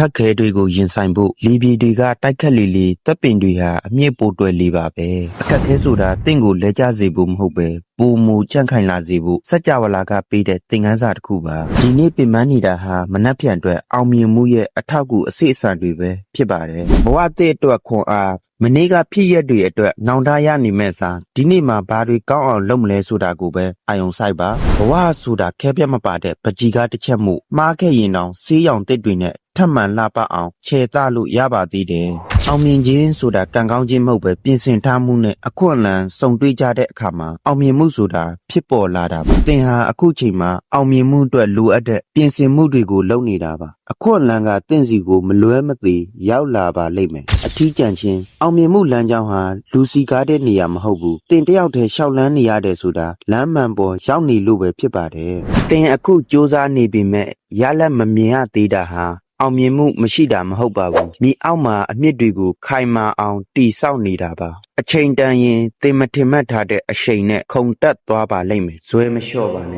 ခက်ခဲတွေကိုရင်ဆိုင်ဖို့လီဘီတွေကတိုက်ခတ်လီတပ်ပင်တွေဟာအမြင့်ပိုတွယ်လေးပါပဲအခက်ခဲဆိုတာတင့်ကိုလဲကျစေဖို့မဟုတ်ပဲပုံမူကြန့်ခိုင်လာစေဖို့စัจ java လာကပေးတဲ့သင်ခန်းစာတစ်ခုပါဒီနေ့ပင်ပန်းနေတာဟာမနှက်ဖြန်အတွက်အောင်မြင်မှုရဲ့အထောက်အကူအစိအစံတွေပဲဖြစ်ပါတယ်ဘဝအသစ်အတွက်ခွန်အားမနေ့ကဖြစ်ရက်တွေအတွက်နောင်တရနေမဲ့စာဒီနေ့မှာဘာတွေကောင်းအောင်လုပ်မလဲဆိုတာကိုပဲအာယုံဆိုင်ပါဘဝဆိုတာခဲပြတ်မပါတဲ့ပကြီကားတစ်ချက်မှုမှားခဲ့ရင်တောင်ဆေးရောင်တစ်တွေနဲ့ထပ်မံလှပအောင်ခြေသလို့ရပါသေးတယ်အောင်မြင်ခြင်းဆိုတာကံကောင်းခြင်းမဟုတ်ပဲပြင်ဆင်ထားမှုနဲ့အခွင့်အလမ်းစုံတွေ့ကြတဲ့အခါမှာအောင်မြင်မှုဆိုတာဖြစ်ပေါ်လာတာပါသင်ဟာအခုချိန်မှာအောင်မြင်မှုအတွက်လိုအပ်တဲ့ပြင်ဆင်မှုတွေကိုလုပ်နေတာပါအခွင့်အလမ်းကတင့်စီကိုမလွဲမသွေရောက်လာပါလိမ့်မယ်အထီးကျန်ခြင်းအောင်မြင်မှုလမ်းကြောင်းဟာလူစီကားတဲ့နေရာမဟုတ်ဘူးတင်တယောက်တည်းရှောက်လန်းနေရတယ်ဆိုတာလမ်းမှန်ပေါ်ရောက်နေလို့ပဲဖြစ်ပါတယ်တင်အခုစ조사နေပြီမဲ့ရလက်မမြင်ရသေးတာဟာအောင်မြင်မှုမရှိတာမဟုတ်ပါဘူးမိအောက်မှာအမြင့်တွေကိုခိုင်မာအောင်တီဆောက်နေတာပါအချိန်တန်ရင်သင်မထင်မှတ်ထားတဲ့အရှိန်နဲ့ခုန်တက်သွားပါလိမ့်မယ်ဇွဲမလျှော့ပါနဲ့